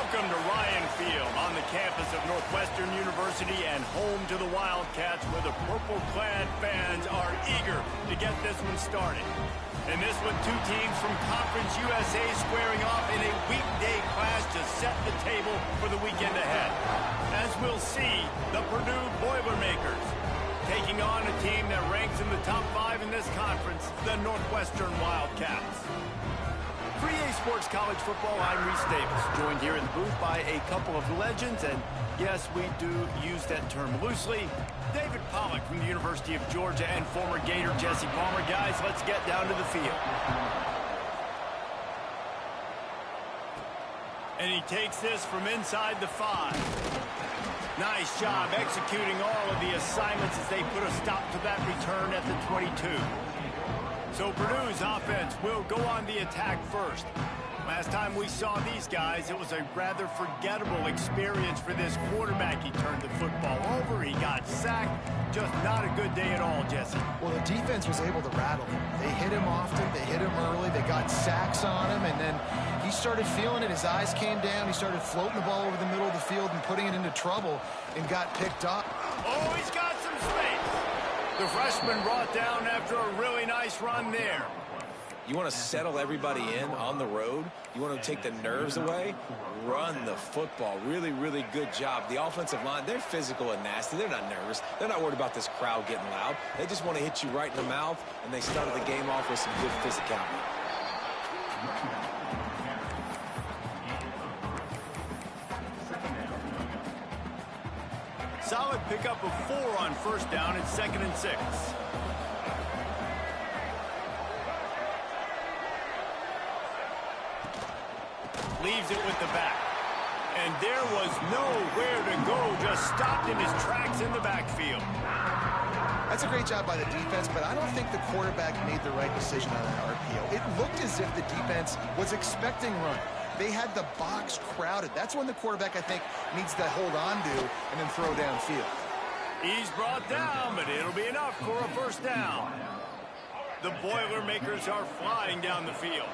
Welcome to Ryan Field on the campus of Northwestern University and home to the Wildcats, where the purple-clad fans are eager to get this one started. And this one, two teams from Conference USA squaring off in a weekday clash to set the table for the weekend ahead. As we'll see, the Purdue Boilermakers taking on a team that ranks in the top 5 in this conference, the Northwestern Wildcats. For EA Sports College Football, I'm Reese Davis, joined here in the booth by a couple of legends, and yes, we do use that term loosely. David Pollack from the University of Georgia and former Gator Jesse Palmer. Guys, let's get down to the field. And he takes this from inside the 5. Nice job executing all of the assignments as they put a stop to that return at the 22. So Purdue's offense will go on the attack first. Last time we saw these guys, it was a rather forgettable experience for this quarterback. He turned the football over, he got sacked. Just not a good day at all, Jesse. Well, the defense was able to rattle him. They hit him often, they hit him early, they got sacks on him, and then he started feeling it. His eyes came down, he started floating the ball over the middle of the field and putting it into trouble and got picked up. Oh, he's got some space. The freshman brought down after a really nice run there. You want to settle everybody in on the road? You want to take the nerves away? Run the football. Really, really good job. The offensive line, they're physical and nasty. They're not nervous. They're not worried about this crowd getting loud. They just want to hit you right in the mouth, and they started the game off with some good physicality. Solid pickup of 4 on first down and 2nd and 6. Leaves it with the back. And there was nowhere to go, just stopped in his tracks in the backfield. That's a great job by the defense, but I don't think the quarterback made the right decision on that RPO. It looked as if the defense was expecting run. They had the box crowded. That's when the quarterback, I think, needs to hold on to and then throw downfield. He's brought down, but it'll be enough for a first down. The Boilermakers are flying down the field.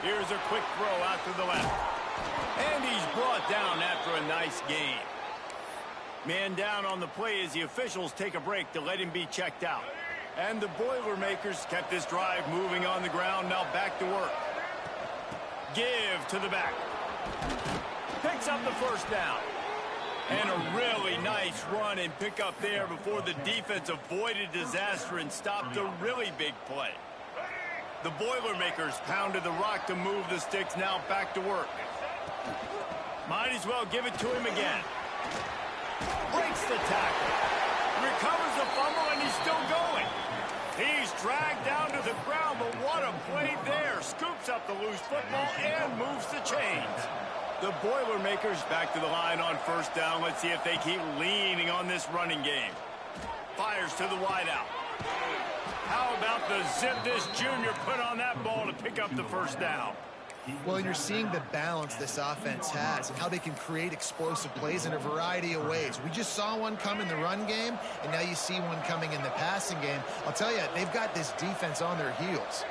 Here's a quick throw out to the left. And he's brought down after a nice gain. Man down on the play as the officials take a break to let him be checked out. And the Boilermakers kept this drive moving on the ground, now back to work. Give to the back. Picks up the first down. And a really nice run and pickup there before the defense avoided disaster and stopped a really big play. The Boilermakers pounded the rock to move the sticks, now back to work. Might as well give it to him again. Breaks the tackle. Recovers the fumble, and he's still going. He's dragged down to the ground, but what a play there. Scoops up the loose football and moves the chains. The Boilermakers back to the line on first down. Let's see if they keep leaning on this running game. Fires to the wideout. How about the zip this junior put on that ball to pick up the first down? Well, you're seeing the balance this offense has and how they can create explosive plays in a variety of ways. We just saw one come in the run game, and now you see one coming in the passing game. I'll tell you, they've got this defense on their heels.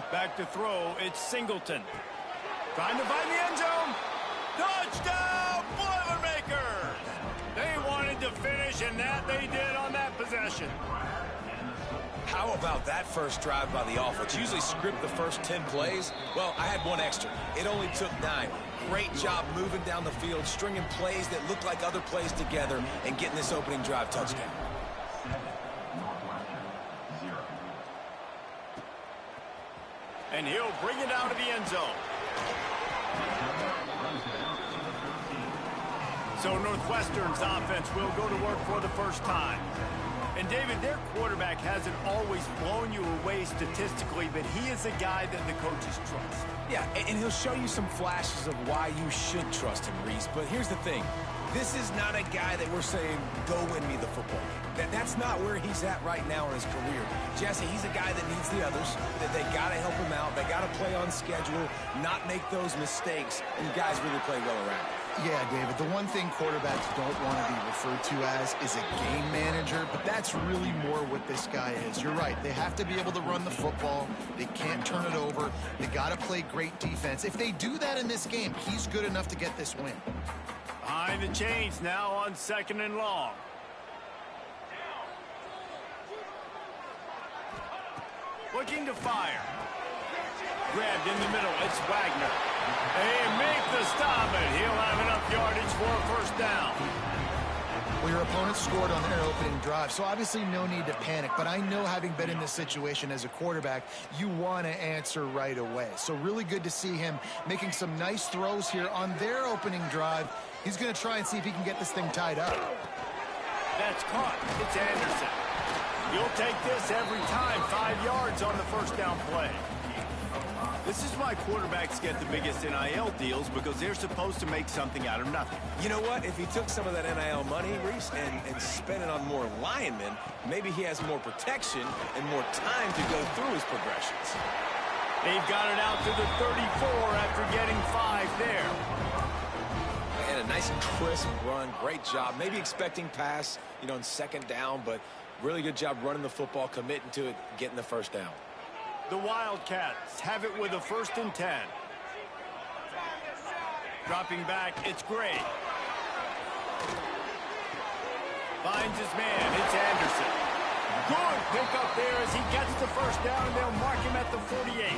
Back to throw, it's Singleton. Trying to find the end zone. Touchdown, Boilermakers! They wanted to finish, and that they did on that possession. How about that first drive by the offense? Usually script the first 10 plays. Well, I had one extra. It only took 9. Great job moving down the field, stringing plays that looked like other plays together, and getting this opening drive touchdown. And he'll bring it out of the end zone. So Northwestern's offense will go to work for the first time. And David, their quarterback hasn't always blown you away statistically, but he is a guy that the coaches trust. Yeah, and he'll show you some flashes of why you should trust him, Reese. But here's the thing. This is not a guy that we're saying, go win me the football game. That's not where he's at right now in his career. Jesse, he's a guy that needs the others, that they got to help him out. They got to play on schedule, not make those mistakes, and guys really play well around him. Yeah, David, the one thing quarterbacks don't want to be referred to as is a game manager, but that's really more what this guy is. You're right. They have to be able to run the football. They can't turn it over. They got to play great defense. If they do that in this game, he's good enough to get this win. Behind the chains now on 2nd and long. Looking to fire. Grabbed in the middle. It's Wagner. They make the stop, and he'll have enough yardage for a first down. Well, your opponent scored on their opening drive, so obviously no need to panic. But I know, having been in this situation as a quarterback, you want to answer right away. So really good to see him making some nice throws here on their opening drive. He's going to try and see if he can get this thing tied up. That's caught. It's Anderson. You'll take this every time. 5 yards on the first down play. This is why quarterbacks get the biggest NIL deals, because they're supposed to make something out of nothing. You know what? If he took some of that NIL money, Reese, and spent it on more linemen, maybe he has more protection and more time to go through his progressions. They've got it out to the 34 after getting 5 there. And a nice crisp run. Great job. Maybe expecting pass, on 2nd down, but really good job running the football, committing to it, getting the first down. The Wildcats have it with a 1st and 10. Dropping back, it's Gray. Finds his man, it's Anderson. Good pickup there as he gets the first down, and they'll mark him at the 48.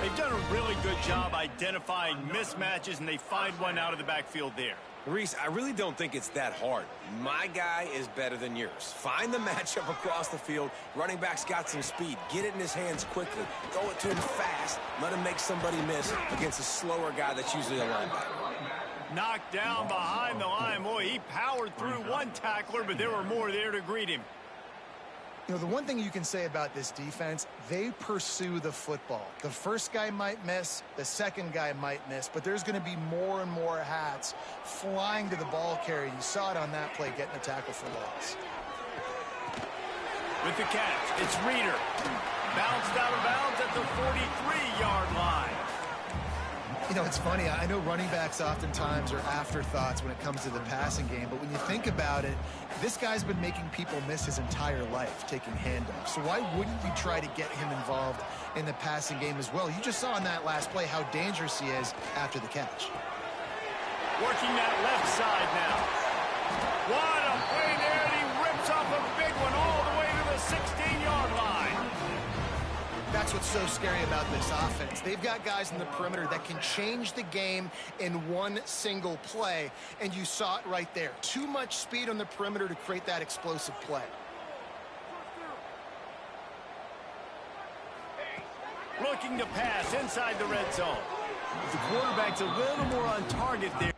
They've done a really good job identifying mismatches, and they find one out of the backfield there. Reese, I really don't think it's that hard. My guy is better than yours. Find the matchup across the field. Running back's got some speed. Get it in his hands quickly. Throw it to him fast. Let him make somebody miss against a slower guy that's usually a linebacker. Knocked down behind the line. Boy, he powered through one tackler, but there were more there to greet him. The one thing you can say about this defense, they pursue the football. The first guy might miss, the second guy might miss, but there's going to be more and more hats flying to the ball carrier. You saw it on that play, getting a tackle for loss. With the catch, it's Reeder. Bounced out of bounds at the 43-yard line. It's funny. I know running backs oftentimes are afterthoughts when it comes to the passing game, but when you think about it, this guy's been making people miss his entire life taking handoffs. So why wouldn't you try to get him involved in the passing game as well? You just saw in that last play how dangerous he is after the catch. Working that left side now. What a play there, and he rips off a big one all the way to the 16-yard line. That's what's so scary about this offense. They've got guys in the perimeter that can change the game in one single play, and you saw it right there. Too much speed on the perimeter to create that explosive play. Looking to pass inside the red zone. The quarterback's a little more on target there.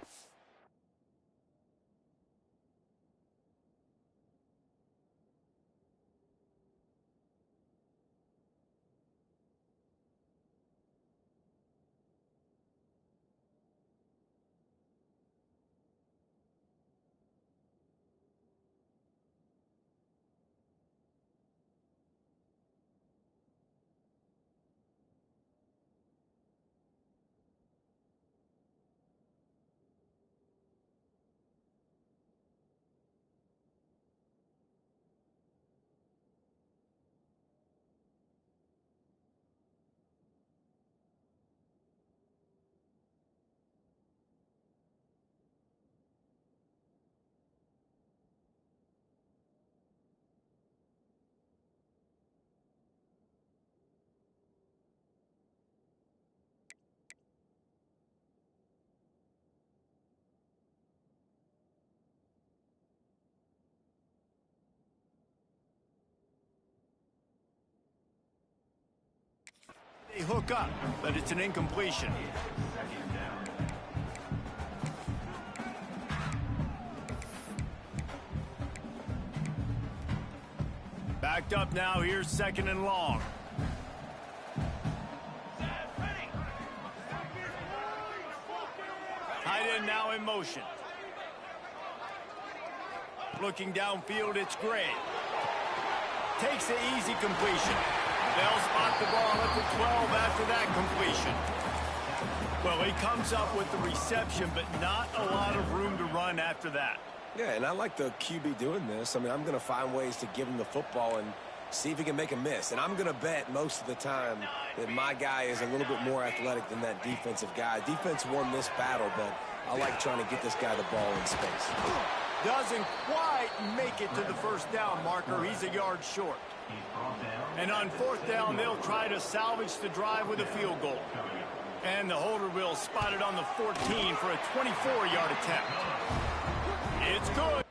They hook up, but it's an incompletion. Backed up now, here's 2nd and long. Tight end now in motion. Looking downfield, it's Gray. Takes the easy completion. They'll spot the ball at the 12 after that completion. Well, he comes up with the reception, but not a lot of room to run after that. Yeah, and I like the QB doing this. I mean, I'm going to find ways to give him the football and see if he can make a miss. And I'm going to bet most of the time that my guy is a little bit more athletic than that defensive guy. Defense won this battle, but I like trying to get this guy the ball in space. Doesn't quite make it to the first down marker. He's a yard short. And on fourth down, they'll try to salvage the drive with a field goal. And the holder will spot it on the 14 for a 24-yard attempt. It's good.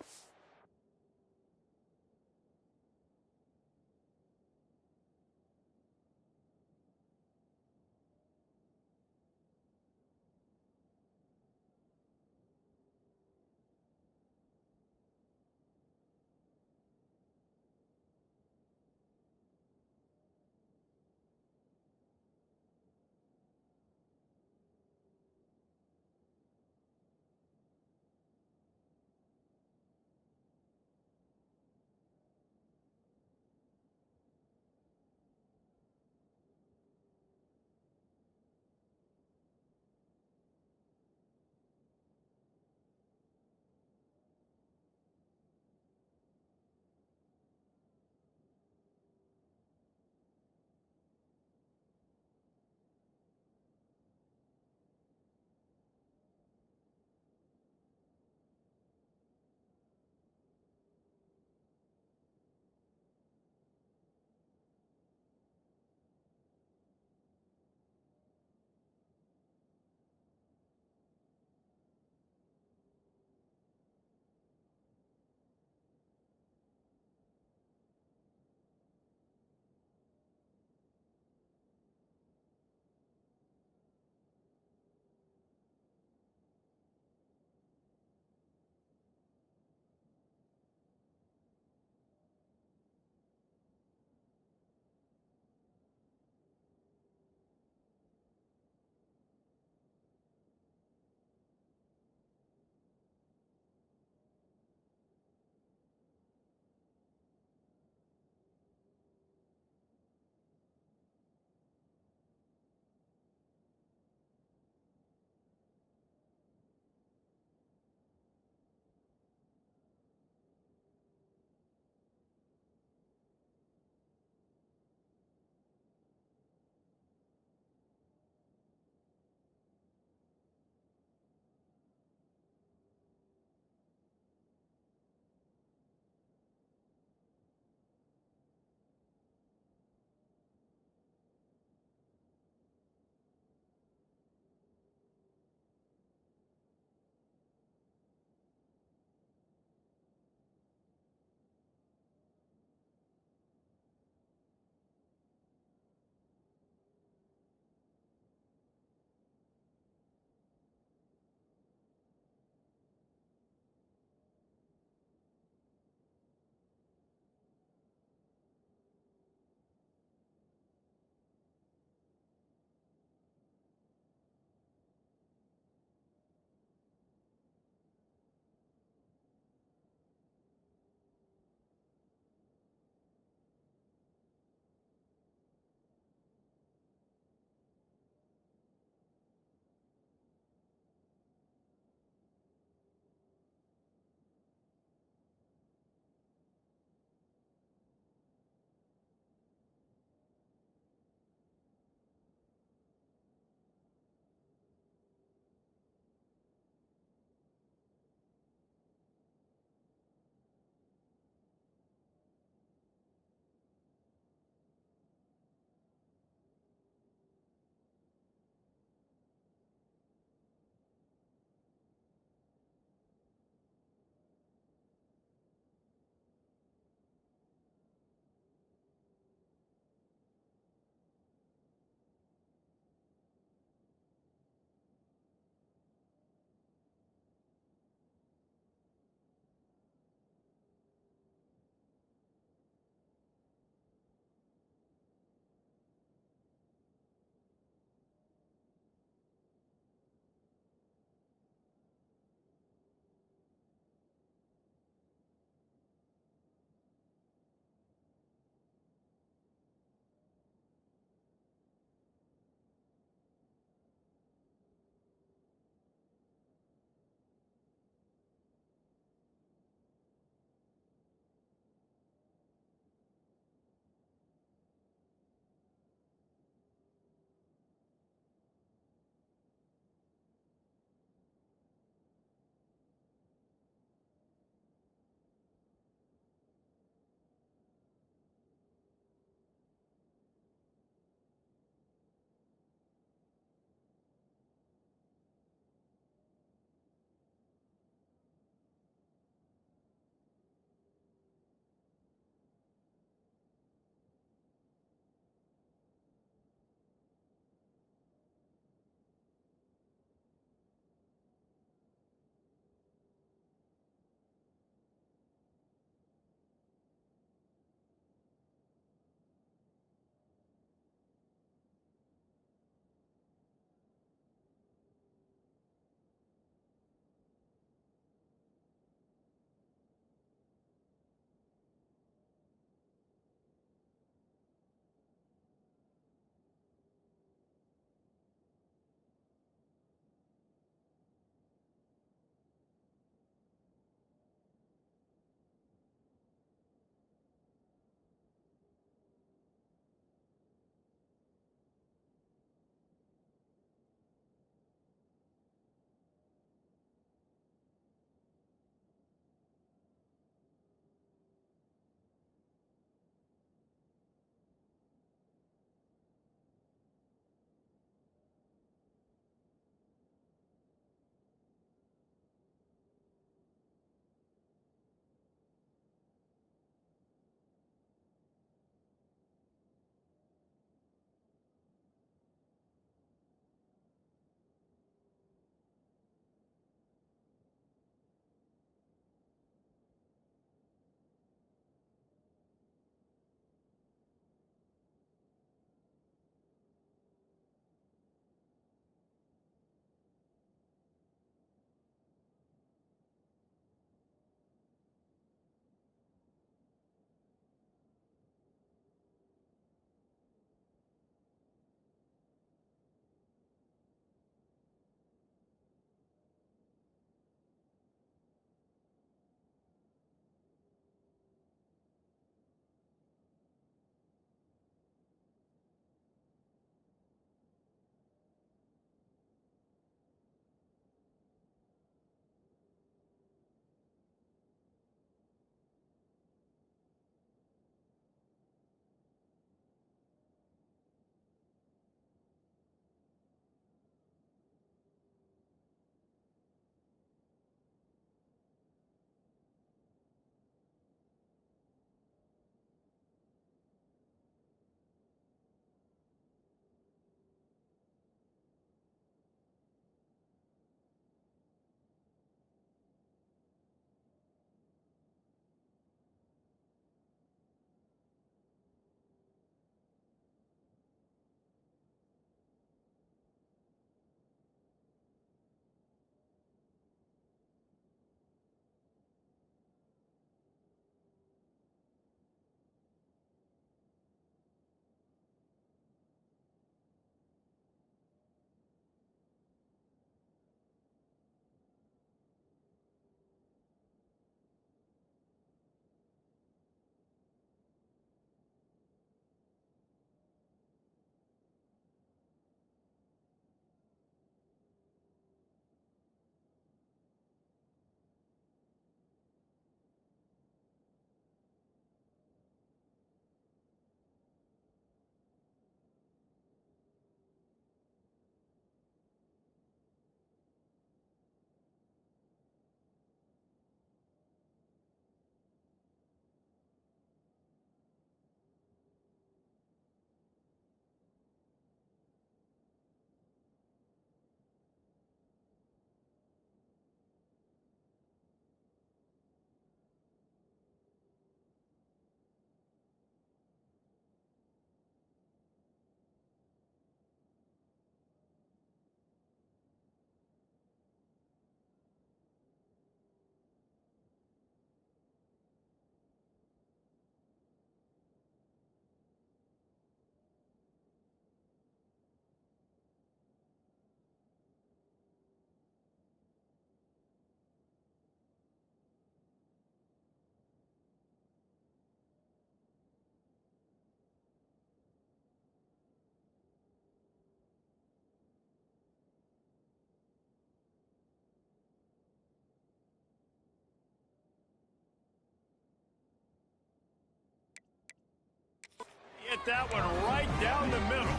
hit that one right down the middle.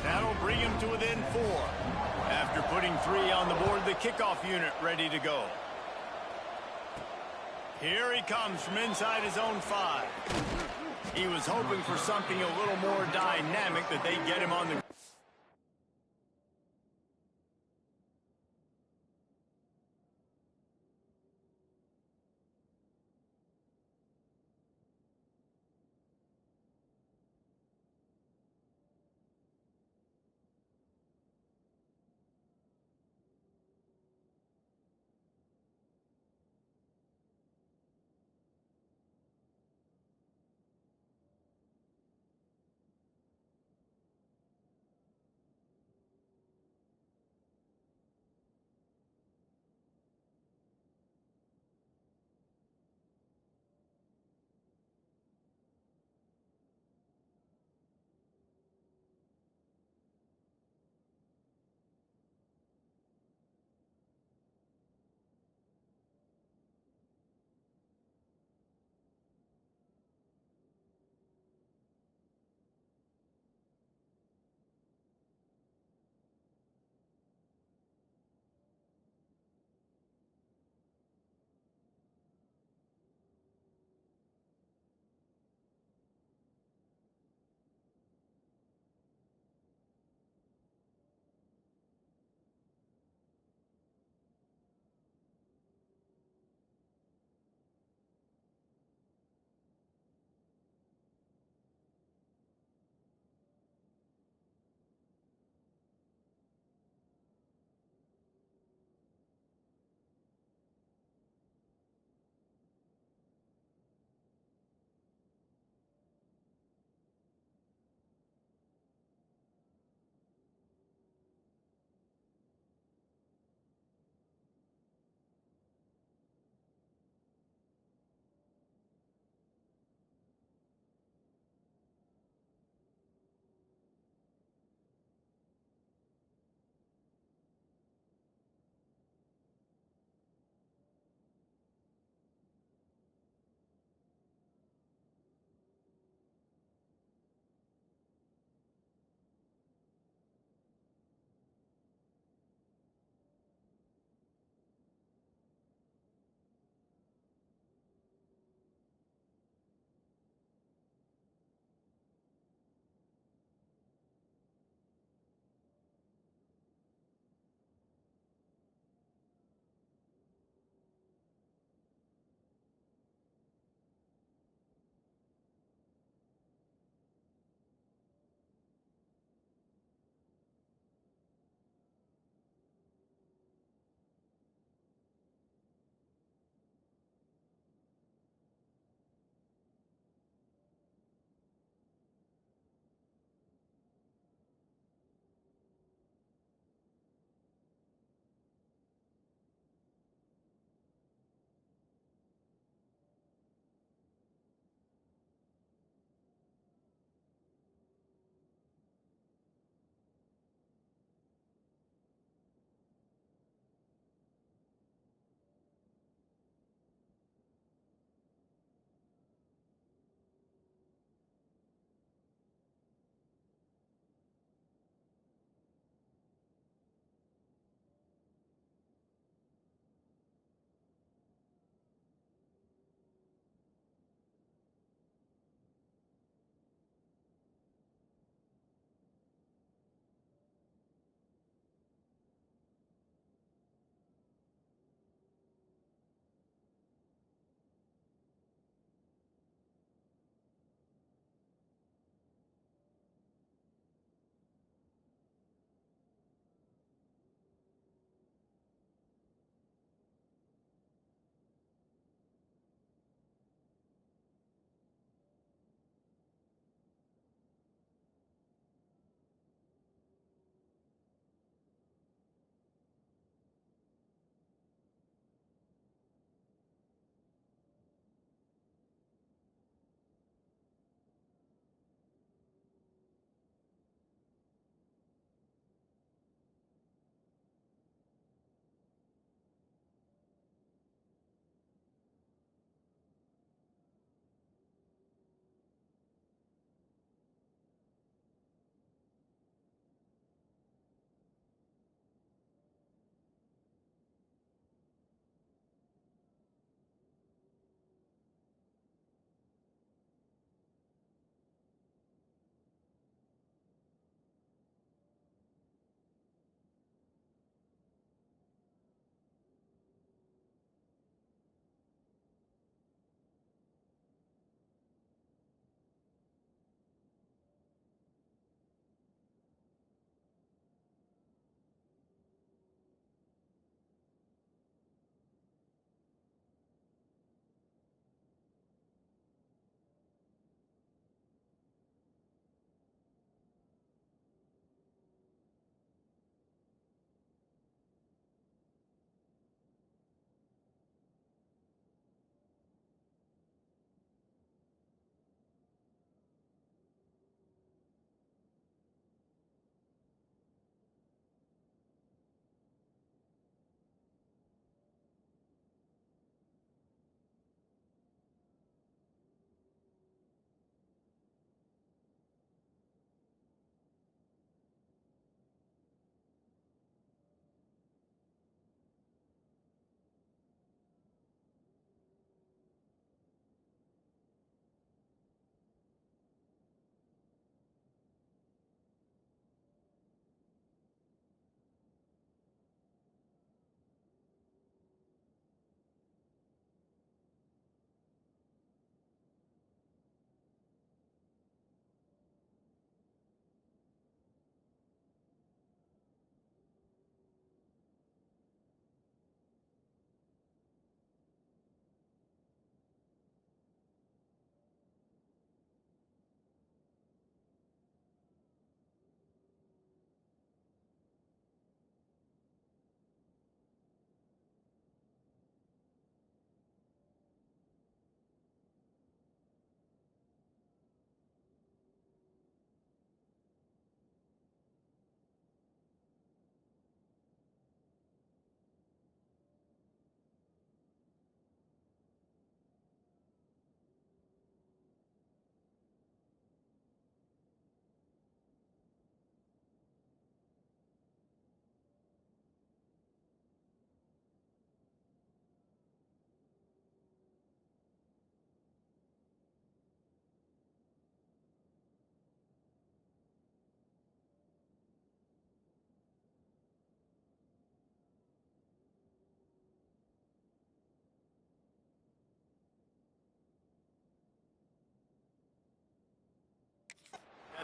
That'll bring him to within 4. After putting 3 on the board, the kickoff unit ready to go. Here he comes from inside his own 5. He was hoping for something a little more dynamic, that they get him on the...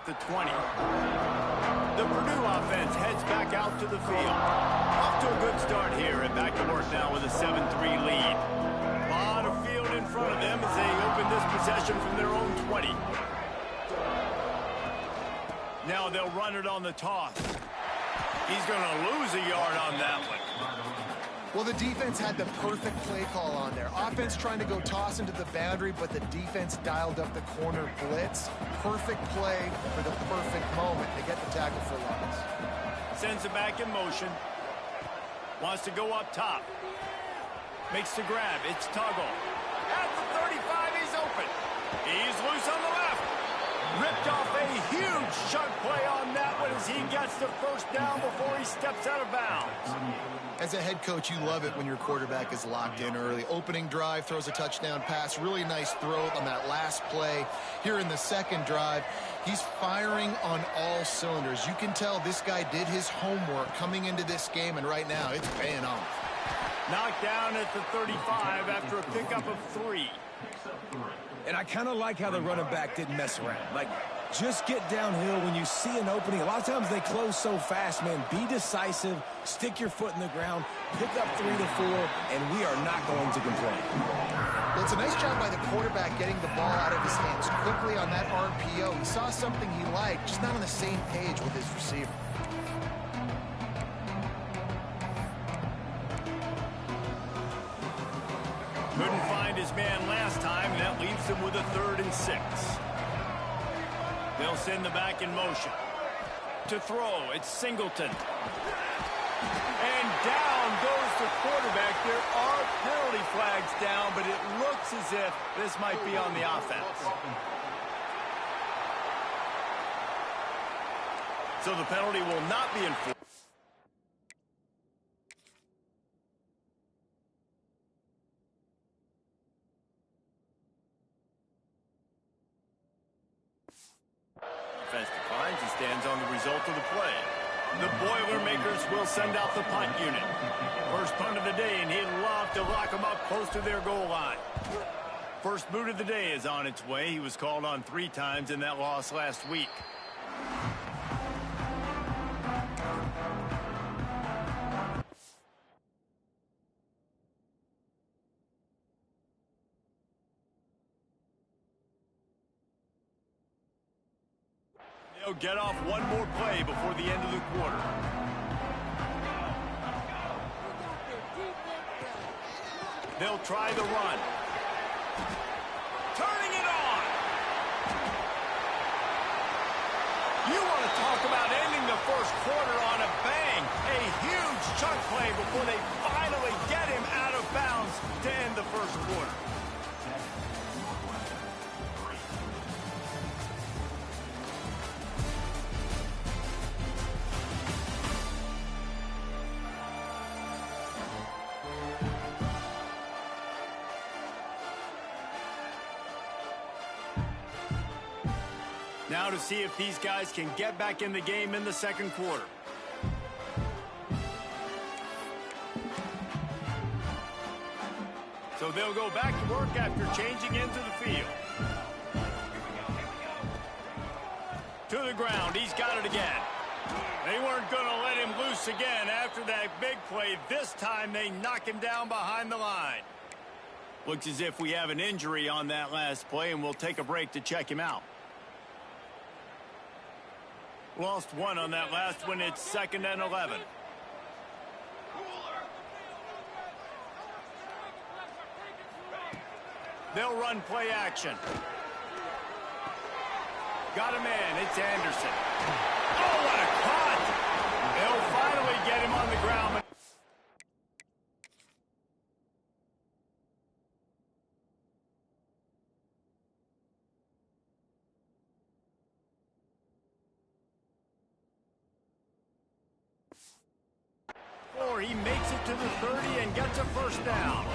the 20. The Purdue offense heads back out to the field. Off to a good start here and back to work now with a 7-3 lead. A lot of field in front of them as they open this possession from their own 20. Now they'll run it on the toss. He's going to lose a yard on that one. Well, the defense had the perfect play call on there. Offense trying to go toss into the boundary, but the defense dialed up the corner blitz. Perfect play for the perfect moment to get the tackle for loss. Sends it back in motion. Wants to go up top. Makes the grab. It's Tuggle. At the 35, he's open. He's loose on the left. Ripped off a huge chunk play on that one as he gets the first down before he steps out of bounds. As a head coach, you love it when your quarterback is locked in early. Opening drive, throws a touchdown pass. Really nice throw on that last play. Here in the second drive, he's firing on all cylinders. You can tell this guy did his homework coming into this game, and right now it's paying off. Knocked down at the 35 after a pickup of 3. And I kind of like how the running back didn't mess around. Like, just get downhill when you see an opening. A lot of times they close so fast, man. Be decisive, stick your foot in the ground, pick up 3 to 4, and we are not going to complain. Well, it's a nice job by the quarterback getting the ball out of his hands quickly on that RPO. He saw something he liked, just not on the same page with his receiver. Couldn't find his man last time, and that leaves him with a 3rd and 6. They'll send the back in motion. To throw, it's Singleton. And down goes the quarterback. There are penalty flags down, but it looks as if this might be on the offense. So the penalty will not be enforced. Defense declines. He stands on the result of the play. The Boilermakers will send out the punt unit. First punt of the day, and he'd love to lock them up close to their goal line. First boot of the day is on its way. He was called on 3 times in that loss last week. They'll get off one more play before the end of the quarter. They'll try the run. Turning it on. You want to talk about ending the first quarter on a bang. A huge chunk play before they finally get him out of bounds to end the first quarter. Now to see if these guys can get back in the game in the second quarter. So they'll go back to work after changing into the field. To the ground. He's got it again. They weren't going to let him loose again after that big play. This time they knock him down behind the line. Looks as if we have an injury on that last play, and we'll take a break to check him out. Lost one on that last one. It's 2nd and 11. They'll run play action. Got a man. It's Anderson. Oh, what a cut! They'll finally get him on the ground. He makes it to the 30 and gets a first down.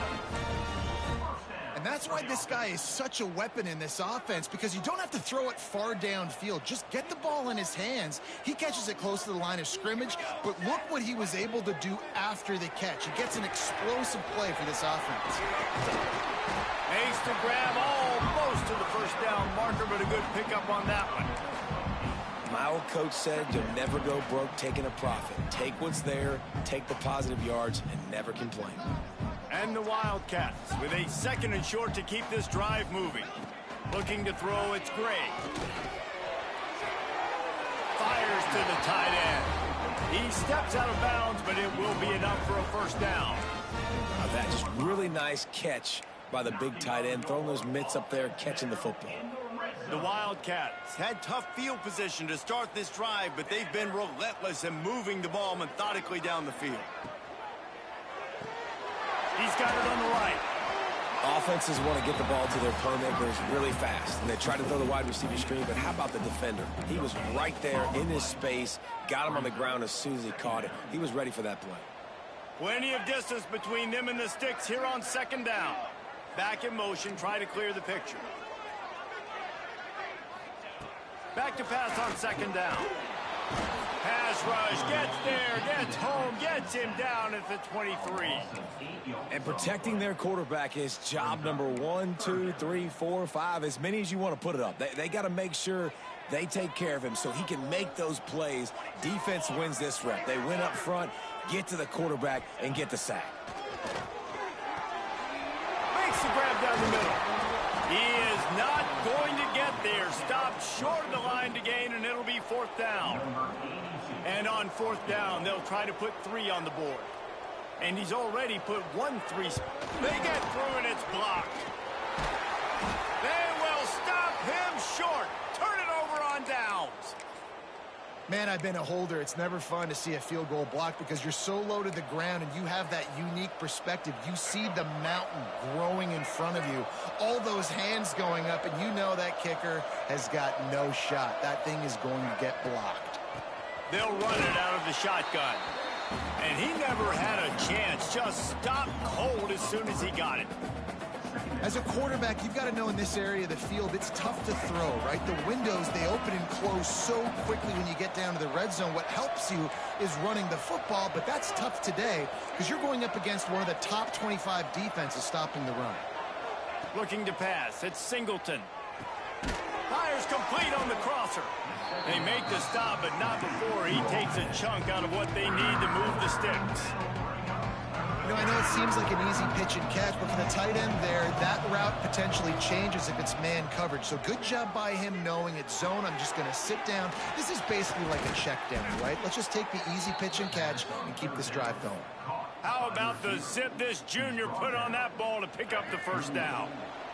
And that's why this guy is such a weapon in this offense, because you don't have to throw it far downfield. Just get the ball in his hands. He catches it close to the line of scrimmage, but look what he was able to do after the catch. He gets an explosive play for this offense. Makes the grab almost to the first down marker, but a good pickup on that one. My old coach said you'll never go broke taking a profit. Take what's there, take the positive yards, and never complain. And the Wildcats with a 2nd and short to keep this drive moving. Looking to throw, it's Gray. Fires to the tight end. He steps out of bounds, but it will be enough for a first down. Now that just really nice catch by the big tight end, throwing those mitts up there, catching the football. The Wildcats had tough field position to start this drive, but they've been relentless in moving the ball methodically down the field. He's got it on the right. Offenses want to get the ball to their playmakers really fast, and they try to throw the wide receiver screen, but how about the defender? He was right there in his space, got him on the ground as soon as he caught it. He was ready for that play. Plenty of distance between them and the sticks here on 2nd down. Back in motion, try to clear the picture. Back to pass on 2nd down. Pass rush, gets there, gets home, gets him down at the 23. And protecting their quarterback is job number 1, 2, 3, 4, 5, as many as you want to put it up. They got to make sure they take care of him so he can make those plays. Defense wins this rep. They win up front, get to the quarterback, and get the sack. Makes the grab down the middle. He is not going to get there. Stopped short of the line to gain, and it'll be 4th down. And on 4th down, they'll try to put 3 on the board. And he's already put 1 3. They get through, and it's blocked. They will stop him short. Turn it over on downs. Man, I've been a holder. It's never fun to see a field goal block because you're so low to the ground and you have that unique perspective. You see the mountain growing in front of you, all those hands going up, and you know that kicker has got no shot. That thing is going to get blocked. They'll run it out of the shotgun. And he never had a chance. Just stopped cold as soon as he got it. As a quarterback, you've got to know in this area of the field, it's tough to throw, right? The windows, they open and close so quickly when you get down to the red zone. What helps you is running the football, but that's tough today because you're going up against one of the top 25 defenses stopping the run. Looking to pass. It's Singleton. Fires complete on the crosser. They make the stop, but not before he takes a chunk out of what they need to move the sticks. You know, I know it seems like an easy pitch and catch, but for the tight end there, that route potentially changes if it's man coverage. So good job by him knowing it's zone. I'm just going to sit down. This is basically like a check down, right? Let's just take the easy pitch and catch and keep this drive going. How about the zip this junior put on that ball to pick up the first down?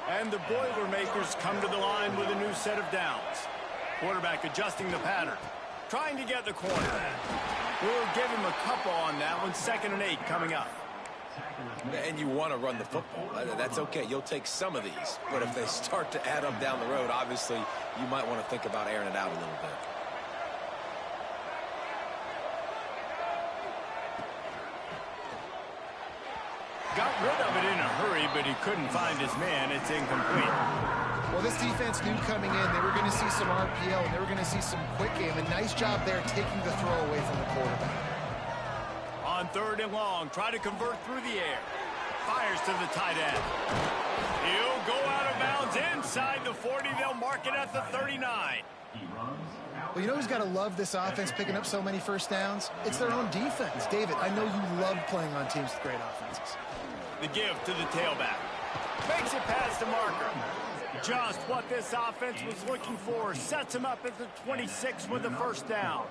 And the Boilermakers come to the line with a new set of downs. Quarterback adjusting the pattern, trying to get the cornerback. We'll give him a couple on that one. 2nd and 8 coming up. And you want to run the football. That's okay. You'll take some of these. But if they start to add up down the road, obviously, you might want to think about airing it out a little bit. Got rid of it in a hurry, but he couldn't find his man. It's incomplete. Well, this defense knew coming in they were going to see some RPO and they were going to see some quick game. A nice job there taking the throw away from the quarterback. On 3rd and long, try to convert through the air. Fires to the tight end. He'll go out of bounds inside the 40. They'll mark it at the 39. Well, you know who's got to love this offense picking up so many first downs? It's their own defense. David, I know you love playing on teams with great offenses. The give to the tailback. Makes it past the marker. Just what this offense was looking for. Sets him up at the 26 with the first down.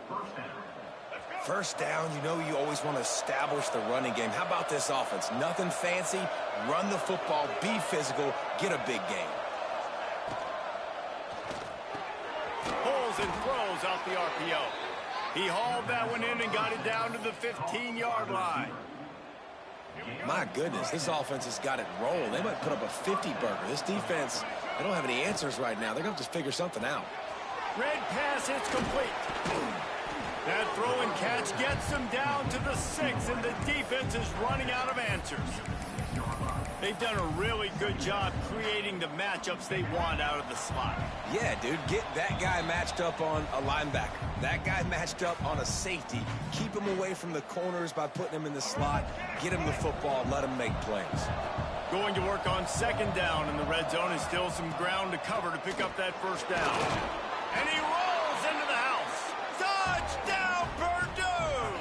First down, you know you always want to establish the running game. How about this offense? Nothing fancy. Run the football, be physical, get a big game. Pulls and throws out the RPO. He hauled that one in and got it down to the 15-yard line. My goodness, this offense has got it rolling. They might put up a 50-burger. This defense, they don't have any answers right now. They're going to have to figure something out. Red pass, it's complete. That throw and catch gets them down to the 6, and the defense is running out of answers. They've done a really good job creating the matchups they want out of the slot. Yeah, dude, get that guy matched up on a linebacker. That guy matched up on a safety. Keep him away from the corners by putting him in the slot. Get him the football, let him make plays. Going to work on 2nd down in the red zone, and still some ground to cover to pick up that first down. And he rolls into the house. Touchdown, Purdue!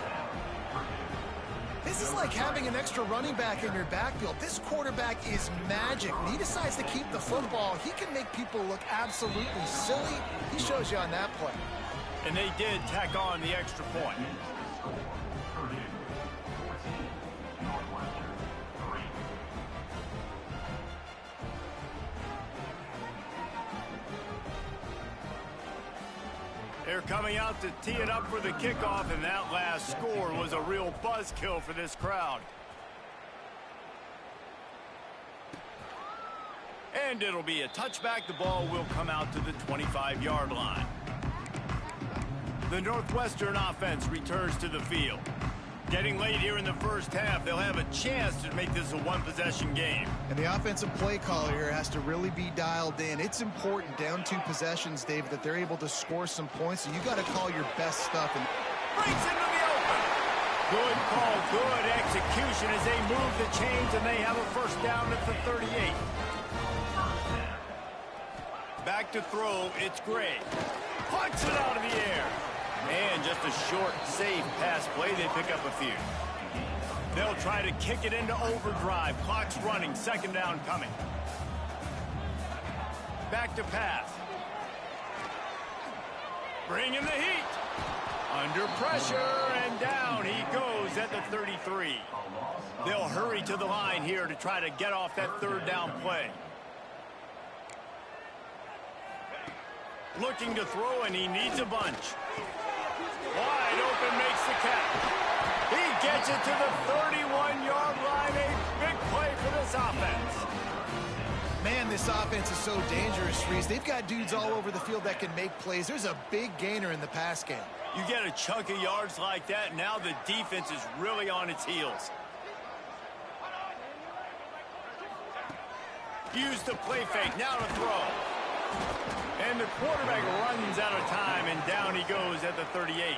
This is like having an extra running back in your backfield. This quarterback is magic. When he decides to keep the football, he can make people look absolutely silly. He shows you on that play. And they did tack on the extra point. They're coming out to tee it up for the kickoff, and that last score was a real buzzkill for this crowd. And it'll be a touchback. The ball will come out to the 25-yard line. The Northwestern offense returns to the field. Getting late here in the first half, they'll have a chance to make this a one-possession game. And the offensive play caller here has to really be dialed in. It's important down 2 possessions, David, that they're able to score some points. So you got to call your best stuff. And breaks into the open. Good call, good execution as they move the chains, and they have a first down at the 38. Back to throw, it's Gray. Punts it out of the air. And just a short, safe pass play. They pick up a few. They'll try to kick it into overdrive. Clock's running. Second down coming. Back to pass. Bringing the heat. Under pressure, and down he goes at the 33. They'll hurry to the line here to try to get off that third down play. Looking to throw, and he needs a bunch. Wide open, makes the catch. He gets it to the 31-yard line. A big play for this offense. man, this offense is so dangerous, Reese. They've got dudes all over the field that can make plays. There's a big gainer in the pass game. You get a chunk of yards like that, now the defense is really on its heels. Use the play fake, now to throw. And the quarterback runs out of time, and down he goes at the 38.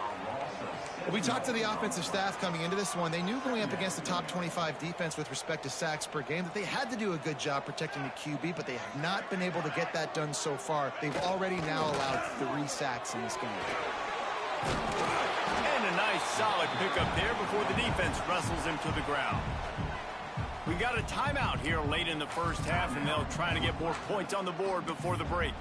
We talked to the offensive staff coming into this one. They knew going up against the top 25 defense with respect to sacks per game that they had to do a good job protecting the QB, but they have not been able to get that done so far. They've already now allowed 3 sacks in this game. And a nice solid pickup there before the defense wrestles him to the ground. We got a timeout here late in the first half, and they'll try to get more points on the board before the break.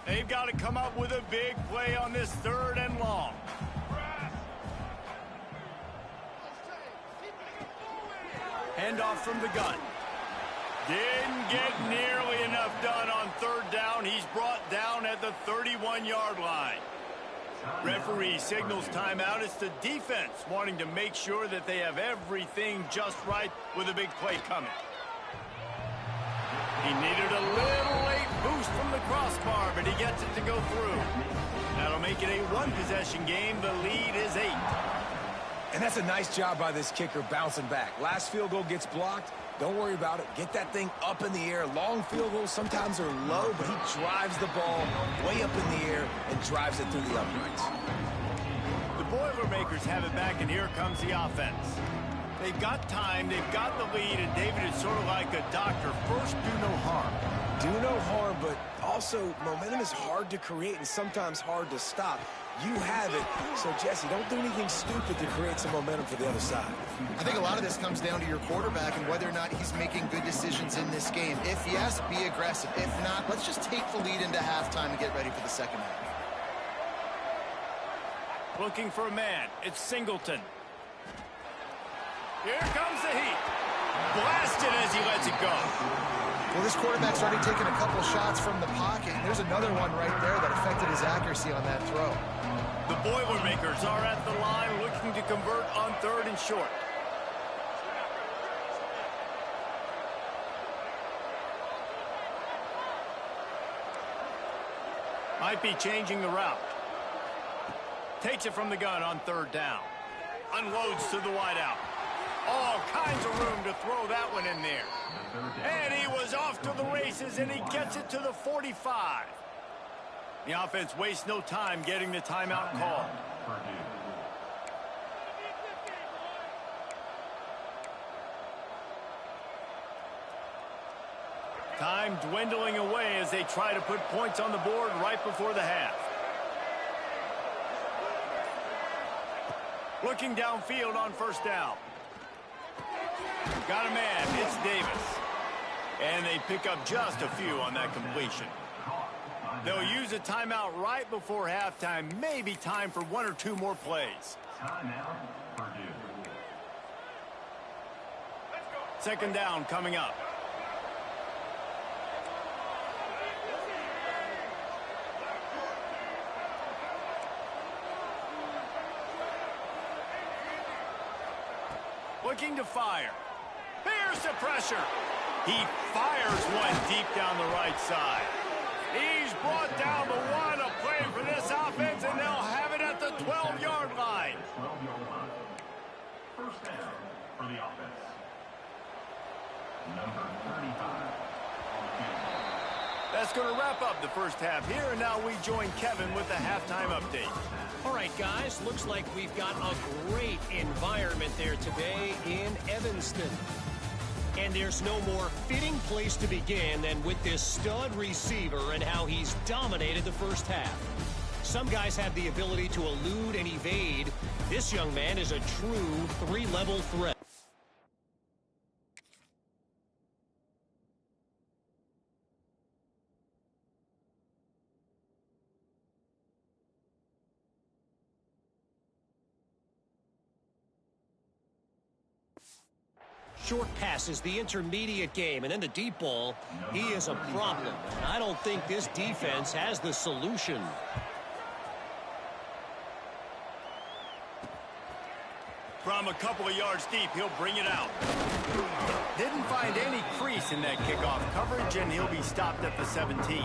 They've got to come up with a big play on this 3rd and long. Handoff from the gun. Didn't get nearly enough done on 3rd down. He's brought down at the 31-yard line. Referee signals timeout. It's the defense wanting to make sure that they have everything just right with a big play coming. He needed a little late boost from the crossbar, but he gets it to go through. That'll make it a 1-possession game. The lead is 8. And that's a nice job by this kicker bouncing back. Last field goal gets blocked. Don't worry about it. Get that thing up in the air. Long field goals sometimes are low, but he drives the ball way up in the air and drives it through the uprights. The Boilermakers have it back, and here comes the offense. They've got time, they've got the lead, and David is sort of like a doctor. First, do no harm. Do no harm, but also momentum is hard to create and sometimes hard to stop. You have it, so Jesse, don't do anything stupid to create some momentum for the other side. I think a lot of this comes down to your quarterback and whether or not he's making good decisions in this game. If yes, be aggressive. If not, let's just take the lead into halftime and get ready for the second half. Looking for a man. It's Singleton. Here comes the heat. Blasted as he lets it go. Well, this quarterback's already taken a couple shots from the pocket. There's another one right there that affected his accuracy on that throw. The Boilermakers are at the line looking to convert on 3rd and short. Might be changing the route. Takes it from the gun on 3rd down. Unloads to the wideout. All kinds of room to throw that one in there. And he was off to the races, and he gets it to the 45. The offense wastes no time getting the timeout called. Time dwindling away as they try to put points on the board right before the half. Looking downfield on first down. Got a man. It's Davis. And they pick up just a few on that completion. They'll use a timeout right before halftime. Maybe time for one or two more plays. Timeout, Purdue. Second down coming up. Looking to fire. Here's the pressure. He fires one deep down the right side. He's brought down the one. A play for this offense, and they'll have it at the 12-yard line. 12-yard line. First down for the offense. Number 35 on the field. That's going to wrap up the first half here, and now we join Kevin with the halftime update. All right, guys, looks like we've got a great environment there today in Evanston. And there's no more fitting place to begin than with this stud receiver and how he's dominated the first half. Some guys have the ability to elude and evade. This young man is a true three-level threat. Short passes, the intermediate game, and then the deep ball. He is a problem, and I don't think this defense has the solution. From a couple of yards deep, he'll bring it out. Didn't find any crease in that kickoff coverage, and he'll be stopped at the 17.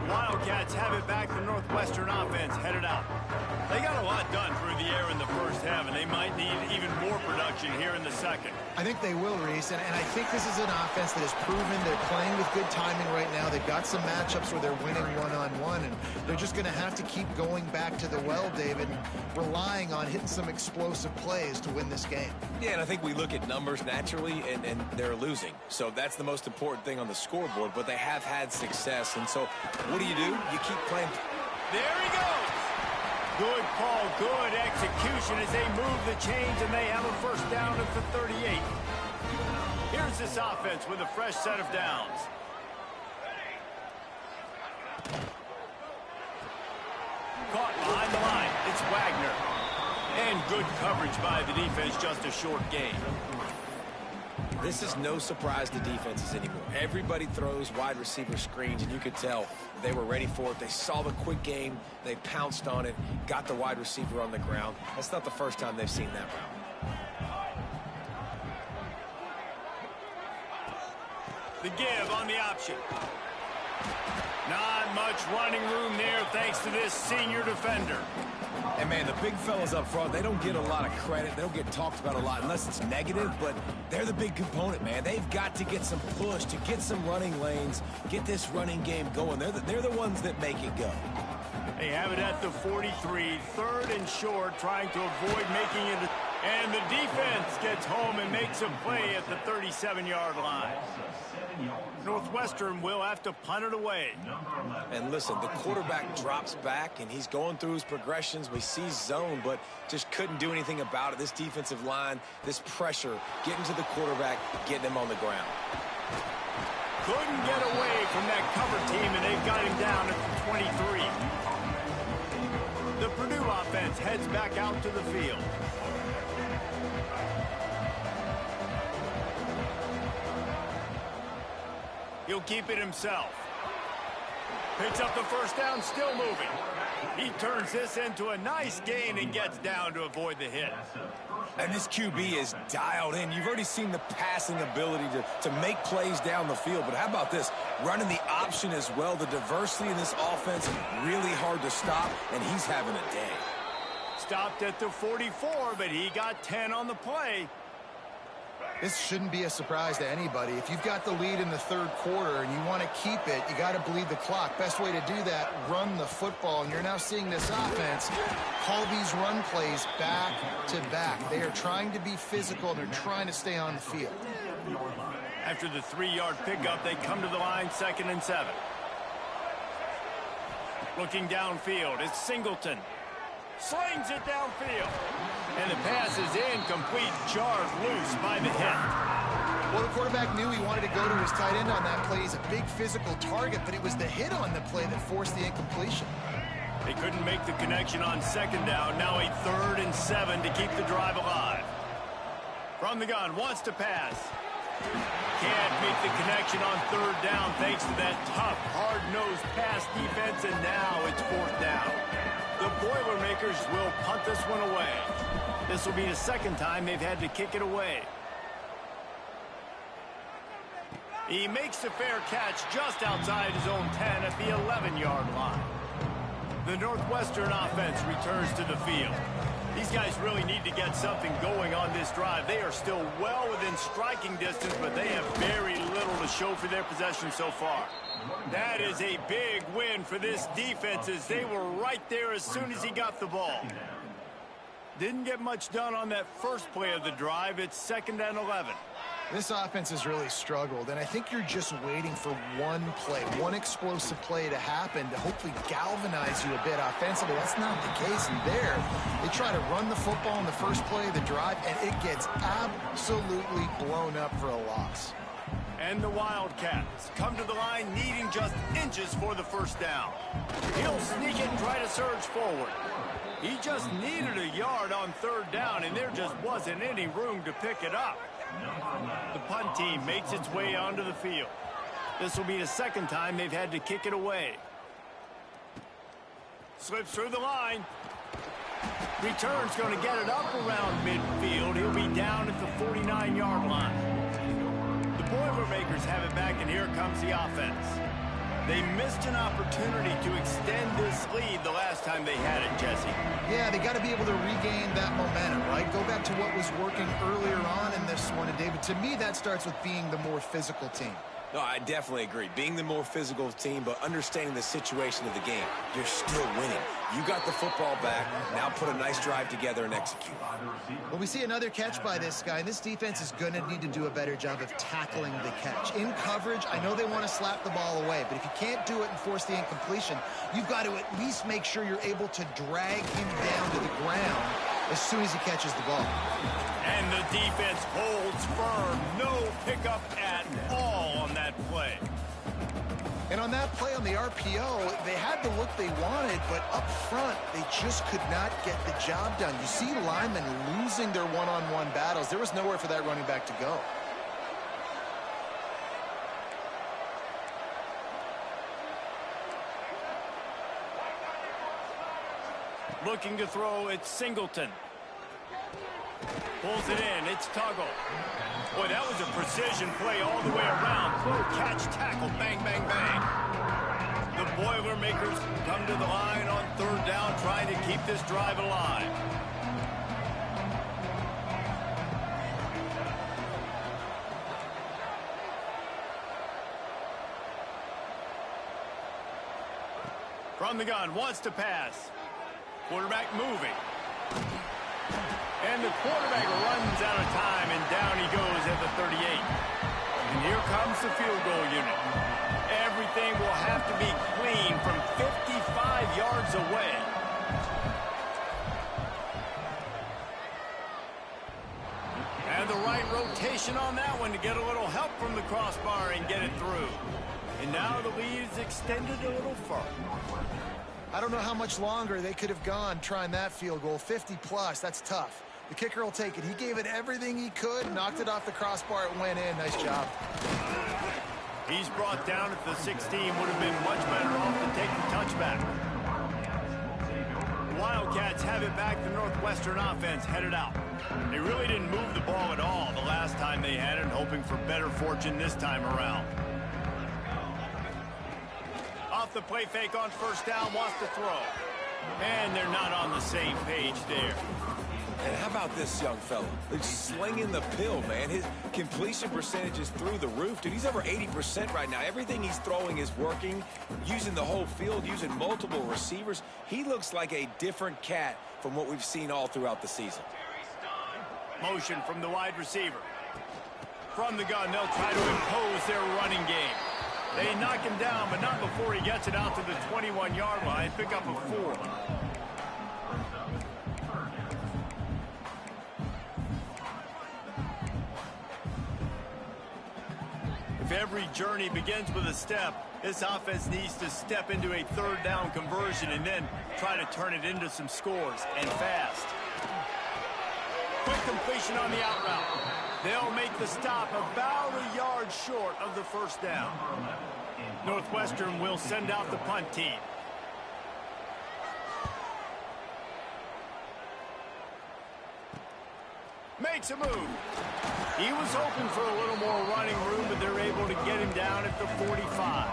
The Wildcats have it back. The Northwestern offense headed out. They got a lot done through the air in the first half, and they might need even more production here in the second. I think they will, Reese, and I think this is an offense that has proven they're playing with good timing right now. They've got some matchups where they're winning one-on-one, and they're just going to have to keep going back to the well, David, and relying on hitting some explosive plays to win this game. Yeah, and I think we look at numbers naturally, and they're losing. So that's the most important thing on the scoreboard, but they have had success. And so what do? You keep playing. There he goes. Good call, good execution as they move the chains, and they have a first down at the 38. Here's this offense with a fresh set of downs. Caught behind the line. It's Wagner. And good coverage by the defense, just a short gain. This is no surprise to defenses anymore. Everybody throws wide receiver screens, and you could tell they were ready for it. They saw the quick game. They pounced on it, got the wide receiver on the ground. That's not the first time they've seen that route. The give on the option. Not much running room there thanks to this senior defender. And, man, the big fellas up front, they don't get a lot of credit. They don't get talked about a lot unless it's negative, but they're the big component, man. They've got to get some push, to get some running lanes, get this running game going. They're the ones that make it go. They have it at the 43, third and short, trying to avoid making it. And the defense gets home and makes a play at the 37-yard line. Northwestern will have to punt it away. And listen, the quarterback drops back, and he's going through his progressions. We see zone, but just couldn't do anything about it. This defensive line, this pressure, getting to the quarterback, getting him on the ground. Couldn't get away from that cover team, and they've got him down at the 23. The Purdue offense heads back out to the field. He'll keep it himself. Picks up the first down, still moving. He turns this into a nice gain and gets down to avoid the hit. And this QB is dialed in. You've already seen the passing ability to make plays down the field. But how about this? Running the option as well. The diversity in this offense, really hard to stop, and he's having a day. Stopped at the 44, but he got 10 on the play. This shouldn't be a surprise to anybody. If you've got the lead in the third quarter and you want to keep it, you got to bleed the clock. Best way to do that, run the football. And you're now seeing this offense call these run plays back to back. They are trying to be physical, and they're trying to stay on the field. After the 3-yard pickup, they come to the line, 2nd and 7. Looking downfield, it's Singleton. Slings it downfield. And the pass is incomplete, jarred loose by the hit. Well, the quarterback knew he wanted to go to his tight end on that play. He's a big physical target, but it was the hit on the play that forced the incompletion. They couldn't make the connection on 2nd down. Now a 3rd and 7 to keep the drive alive. From the gun, wants to pass. Can't make the connection on 3rd down thanks to that tough, hard-nosed pass defense, and now it's 4th down. The Boilermakers will punt this one away. This will be the 2nd time they've had to kick it away. He makes the fair catch just outside his own 10 at the 11-yard line. The Northwestern offense returns to the field. These guys really need to get something going on this drive. They are still well within striking distance, but they have very little to show for their possession so far. That is a big win for this defense, as they were right there as soon as he got the ball. Didn't get much done on that first play of the drive. It's 2nd and 11. This offense has really struggled, and I think you're just waiting for one play, one explosive play to happen to hopefully galvanize you a bit offensively. That's not the case in there. They try to run the football in the first play of the drive, and it gets absolutely blown up for a loss. And the Wildcats come to the line needing just inches for the 1st down. He'll sneak it and try to surge forward. He just needed a yard on 3rd down, and there just wasn't any room to pick it up. The punt team makes its way onto the field. This will be the 2nd time they've had to kick it away. Slips through the line. Return's going to get it up around midfield. He'll be down at the 49-yard line. The Boilermakers have it back, and here comes the offense. They missed an opportunity to extend this lead the last time they had it, Jesse. Yeah, they got to be able to regain that momentum, right? Go back to what was working earlier on in this one. And, David, to me, that starts with being the more physical team. No, I definitely agree. Being the more physical team, but understanding the situation of the game. You're still winning. You got the football back. Now put a nice drive together and execute. Well, we see another catch by this guy, and this defense is going to need to do a better job of tackling the catch. In coverage, I know they want to slap the ball away, but if you can't do it and force the incompletion, you've got to at least make sure you're able to drag him down to the ground as soon as he catches the ball. And the defense holds firm. No pickup at all on that play. And on that play on the RPO, they had the look they wanted, but up front, they just could not get the job done. You see linemen losing their one-on-one battles. There was nowhere for that running back to go. Looking to throw, it's Singleton. Pulls it in, it's Tuggle. Boy, that was a precision play all the way around. Throw, catch, tackle, bang, bang, bang. The Boilermakers come to the line on 3rd down, trying to keep this drive alive. From the gun, wants to pass. Quarterback moving. And the quarterback runs out of time, and down he goes at the 38. And here comes the field goal unit. Everything will have to be clean from 55 yards away. And the right rotation on that one to get a little help from the crossbar and get it through. And now the lead is extended a little further. I don't know how much longer they could have gone trying that field goal. 50-plus, that's tough. The kicker will take it. He gave it everything he could, knocked it off the crossbar, it went in. Nice job. He's brought down at the 16. Would have been much better off to take the touchback. The Wildcats have it back. The Northwestern offense headed out. They really didn't move the ball at all the last time they had it, hoping for better fortune this time around. Off the play fake on 1st down, wants to throw. And they're not on the same page there. And how about this young fella? He's slinging the pill, man. His completion percentage is through the roof. Dude, he's over 80% right now. Everything he's throwing is working, using the whole field, using multiple receivers. He looks like a different cat from what we've seen all throughout the season. Motion from the wide receiver. From the gun, they'll try to impose their running game. They knock him down, but not before he gets it out to the 21-yard line. Pick up a 4. If every journey begins with a step, this offense needs to step into a third down conversion and then try to turn it into some scores, and fast. Quick completion on the out route. They'll make the stop about a yard short of the first down. Northwestern will send out the punt team. Makes a move. He was hoping for a little more running room, but they're able to get him down at the 45.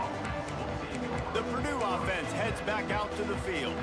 The Purdue offense heads back out to the field.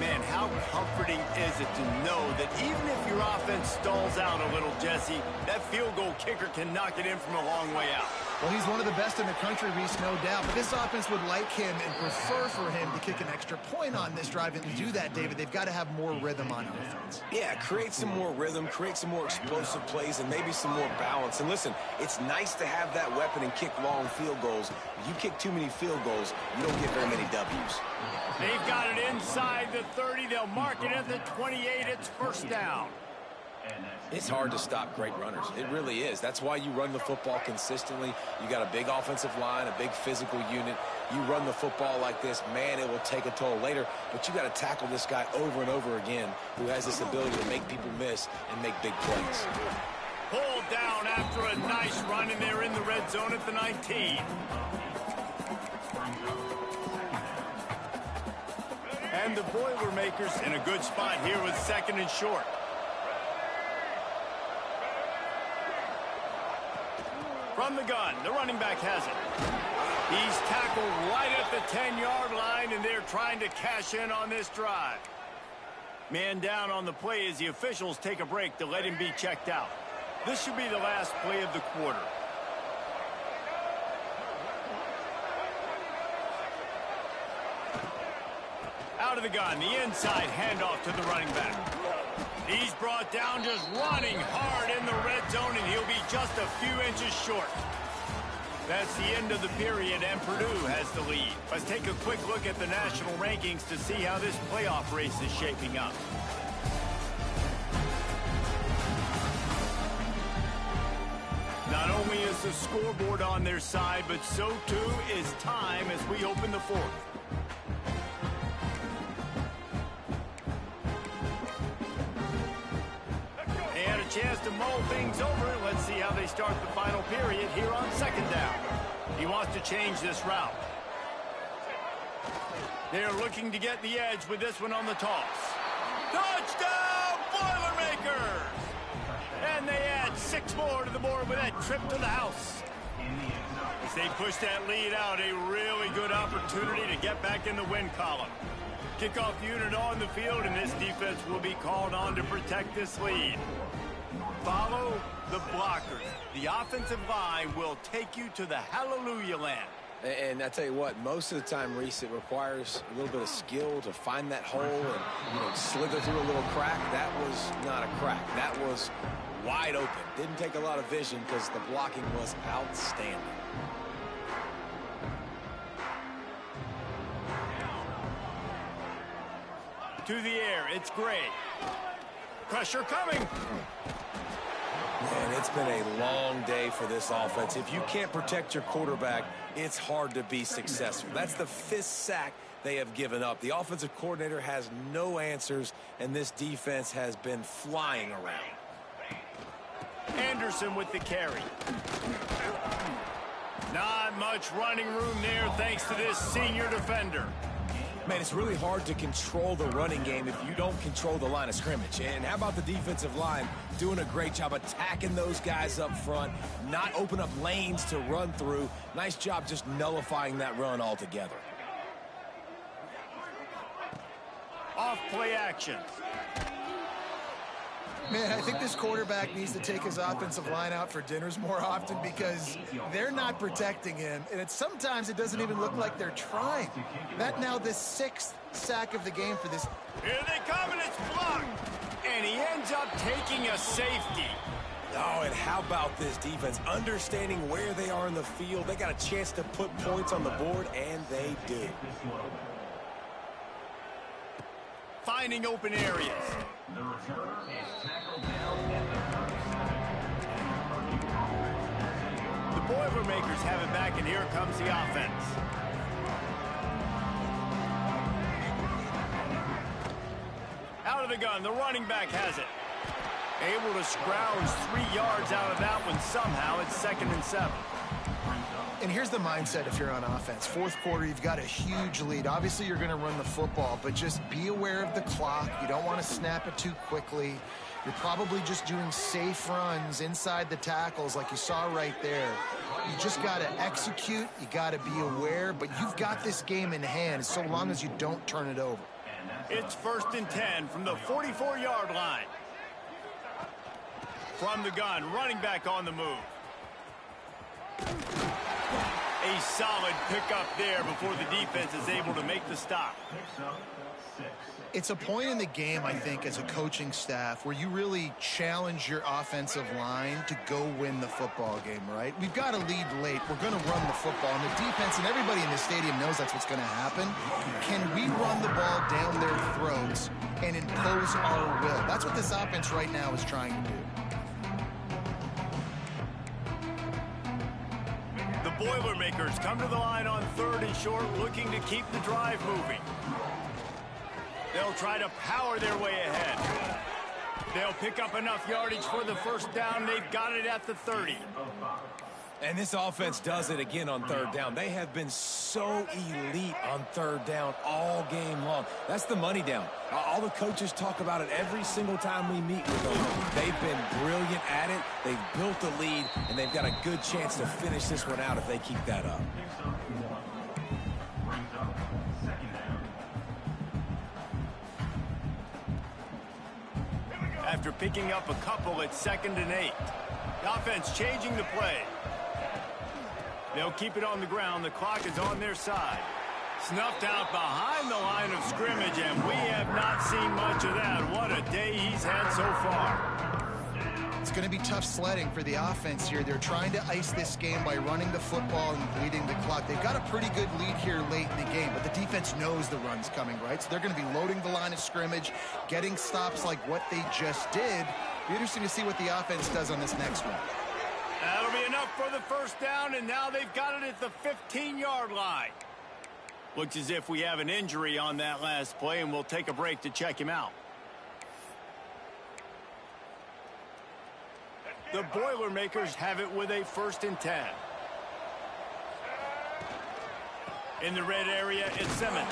Man, how comforting is it to know that even if your offense stalls out a little, Jesse, that field goal kicker can knock it in from a long way out. Well, he's one of the best in the country, Reese, no doubt. But this offense would like him and prefer for him to kick an extra point on this drive. And to do that, David, they've got to have more rhythm on offense. Yeah, create some more rhythm, create some more explosive plays, and maybe some more balance. And listen, it's nice to have that weapon and kick long field goals. If you kick too many field goals, you don't get very many W's. They've got it inside the 30. They'll mark it at the 28. It's first down. It's hard to stop great runners. It really is. That's why you run the football consistently. You got a big offensive line, a big physical unit. You run the football like this, man, it will take a toll later. But you got to tackle this guy over and over again who has this ability to make people miss and make big plays. Pulled down after a nice run, and they're in the red zone at the 19. And the Boilermakers in a good spot here with second and short. From the gun, the running back has it. He's tackled right at the 10-yard line, and they're trying to cash in on this drive. Man down on the play as the officials take a break to let him be checked out. This should be the last play of the quarter. Out of the gun, the inside handoff to the running back. He's brought down just running hard in the red zone, and he'll be just a few inches short. That's the end of the period, and Purdue has the lead. Let's take a quick look at the national rankings to see how this playoff race is shaping up. Not only is the scoreboard on their side, but so too is time as we open the fourth. Chance to mull things over. Let's see how they start the final period here on second down. He wants to change this route. They're looking to get the edge with this one on the toss. Touchdown, Boilermakers! And they add 6 more to the board with that trip to the house. As they push that lead out, a really good opportunity to get back in the win column. Kickoff unit on the field, and this defense will be called on to protect this lead. Follow the blockers. The offensive line will take you to the hallelujah land. And I tell you what, most of the time, Reese, it requires a little bit of skill to find that hole and slither through a little crack. That was not a crack. That was wide open. Didn't take a lot of vision because the blocking was outstanding. To the air, it's Gray. Pressure coming. Man, it's been a long day for this offense. If you can't protect your quarterback, it's hard to be successful. That's the 5th sack they have given up. The offensive coordinator has no answers, and this defense has been flying around. Anderson with the carry. Not much running room there thanks to this senior defender. Man, it's really hard to control the running game if you don't control the line of scrimmage. And how about the defensive line doing a great job attacking those guys up front, not open up lanes to run through. Nice job just nullifying that run altogether. Off play action. Man, I think this quarterback needs to take his offensive line out for dinners more often because they're not protecting him. And sometimes it doesn't even look like they're trying. That now the 6th sack of the game for this. Here they come, and it's blocked. And he ends up taking a safety. Oh, and how about this defense? Understanding where they are in the field. They got a chance to put points on the board, and they do. Finding open areas. The returner is tackled down at the 30. The Boilermakers have it back, and here comes the offense. Out of the gun, the running back has it. Able to scrounge 3 yards out of that one somehow. It's 2nd and 7. And here's the mindset if you're on offense. Fourth quarter, you've got a huge lead. Obviously, you're going to run the football, but just be aware of the clock. You don't want to snap it too quickly. You're probably just doing safe runs inside the tackles like you saw right there. You just got to execute. You got to be aware, but you've got this game in hand so long as you don't turn it over. It's 1st and 10 from the 44-yard line. From the gun, running back on the move. A solid pickup there before the defense is able to make the stop. It's a point in the game, I think, as a coaching staff where you really challenge your offensive line to go win the football game, right? We've got to lead late. We're going to run the football. And the defense and everybody in the stadium knows that's what's going to happen. Can we run the ball down their throats and impose our will? That's what this offense right now is trying to do. The Boilermakers come to the line on 3rd and short, looking to keep the drive moving. They'll try to power their way ahead. They'll pick up enough yardage for the 1st down. They've got it at the 30. And this offense does it again on 3rd down. They have been so elite on 3rd down all game long. That's the money down. All the coaches talk about it every single time we meet with them. They've been brilliant at it. They've built the lead, and they've got a good chance to finish this one out if they keep that up. After picking up a couple, it's 2nd and 8. The offense changing the play. They'll keep it on the ground. The clock is on their side. Snuffed out behind the line of scrimmage, and we have not seen much of that. What a day he's had so far. It's going to be tough sledding for the offense here. They're trying to ice this game by running the football and bleeding the clock. They've got a pretty good lead here late in the game, but the defense knows the run's coming, right? So they're going to be loading the line of scrimmage, getting stops like what they just did. Be interesting to see what the offense does on this next one. That'll be enough for the 1st down, and now they've got it at the 15-yard line. Looks as if we have an injury on that last play, and we'll take a break to check him out. The Boilermakers have it with a 1st and 10. In the red area, it's Simmons.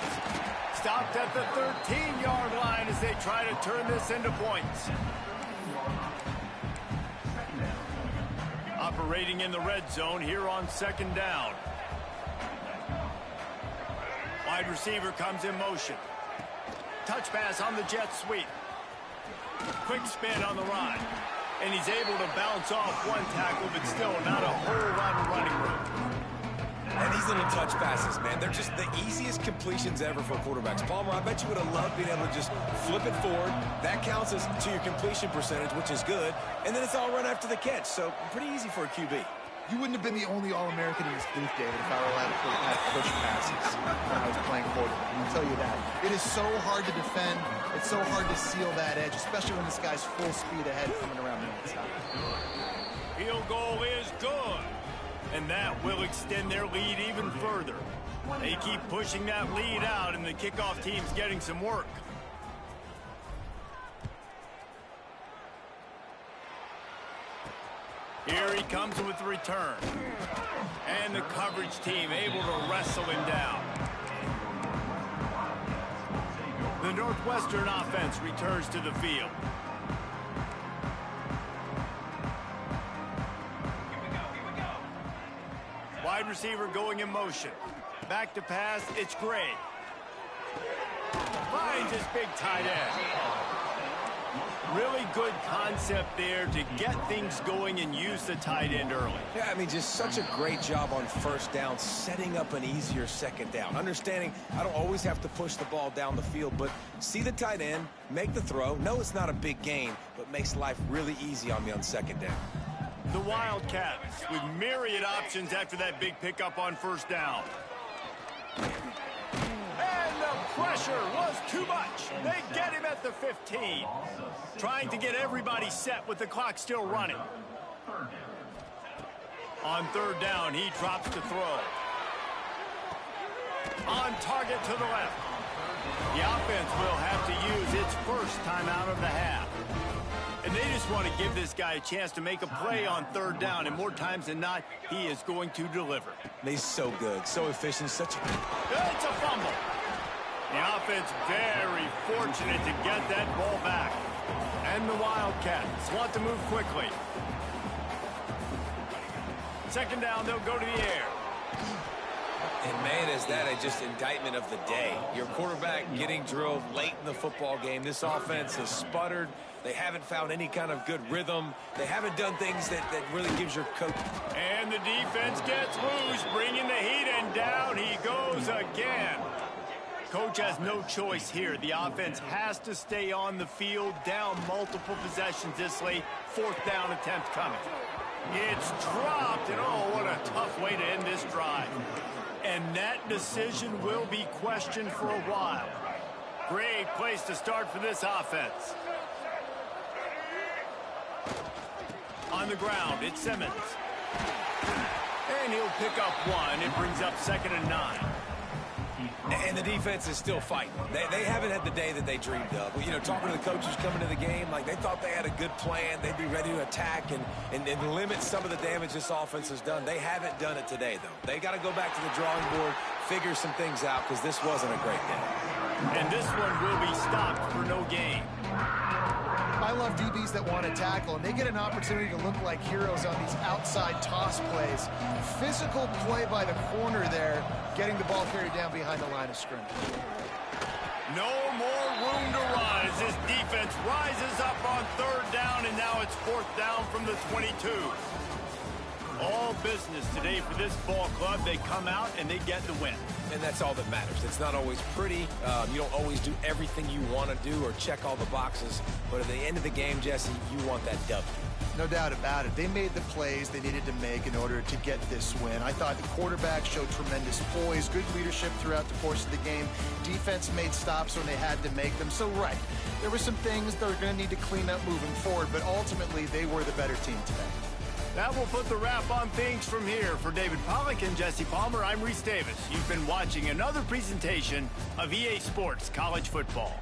Stopped at the 13-yard line as they try to turn this into points. Operating in the red zone here on 2nd down. Wide receiver comes in motion. Touch pass on the jet sweep. Quick spin on the run. And he's able to bounce off one tackle, but still not a whole lot of running room. And these little touch passes, man, they're just the easiest completions ever for quarterbacks. Palmer, I bet you would have loved being able to just flip it forward. That counts as to your completion percentage, which is good. And then it's all run after the catch, so pretty easy for a QB. You wouldn't have been the only All-American in this booth, David, if I were allowed to push passes when I was playing quarterback. I'll tell you that. It is so hard to defend. It's so hard to seal that edge, especially when this guy's full speed ahead coming around the inside. Field goal is good. And that will extend their lead even further. They keep pushing that lead out, and the kickoff team's getting some work. Here he comes with the return. And the coverage team able to wrestle him down. The Northwestern offense returns to the field. Wide receiver going in motion. Back to pass, it's Gray. Finds his big tight end. Really good concept there to get things going and use the tight end early. Yeah, I mean, just such a great job on first down, setting up an easier second down. Understanding I don't always have to push the ball down the field, but see the tight end, make the throw. No, it's not a big gain, but makes life really easy on me on second down. The Wildcats with myriad options after that big pickup on first down. And the pressure was too much. They get him at the 15. Trying to get everybody set with the clock still running. On third down, he drops to throw. On target to the left. The offense will have to use its first timeout of the half. And they just want to give this guy a chance to make a play on third down, and more times than not, he is going to deliver. He's so good, so efficient, such a... It's a fumble. The offense very fortunate to get that ball back. And the Wildcats want to move quickly. Second down, they'll go to the air. And, man, is that just indictment of the day. Your quarterback getting drilled late in the football game. This offense has sputtered. They haven't found any kind of good rhythm. They haven't done things that really gives your coach. And the defense gets loose, bringing the heat, and down he goes again. Coach has no choice here. The offense has to stay on the field, down multiple possessions this late. Fourth down attempt coming. It's dropped, and oh, what a tough way to end this drive. And that decision will be questioned for a while. Great place to start for this offense. On the ground, it's Simmons. And he'll pick up one. It brings up 2nd and 9. And the defense is still fighting. They haven't had the day that they dreamed of. You know, talking to the coaches coming to the game, like they thought they had a good plan. They'd be ready to attack and limit some of the damage this offense has done. They haven't done it today, though. They got to go back to the drawing board, figure some things out, because this wasn't a great day. And this one will be stopped for no gain. I love DBs that want to tackle, and they get an opportunity to look like heroes on these outside toss plays. Physical play by the corner there, getting the ball carried down behind the line of scrimmage. No more room to run as this defense rises up on third down, and now it's fourth down from the 22. All business today for this ball club. They come out and they get the win. And that's all that matters. It's not always pretty. You don't always do everything you want to do or check all the boxes. But at the end of the game, Jesse, you want that W. No doubt about it. They made the plays they needed to make in order to get this win. I thought the quarterback showed tremendous poise, good leadership throughout the course of the game. Defense made stops when they had to make them. So, right, there were some things they're going to need to clean up moving forward, but ultimately they were the better team today. That will put the wrap on things from here. For David Pollack and Jesse Palmer, I'm Reese Davis. You've been watching another presentation of EA Sports College Football.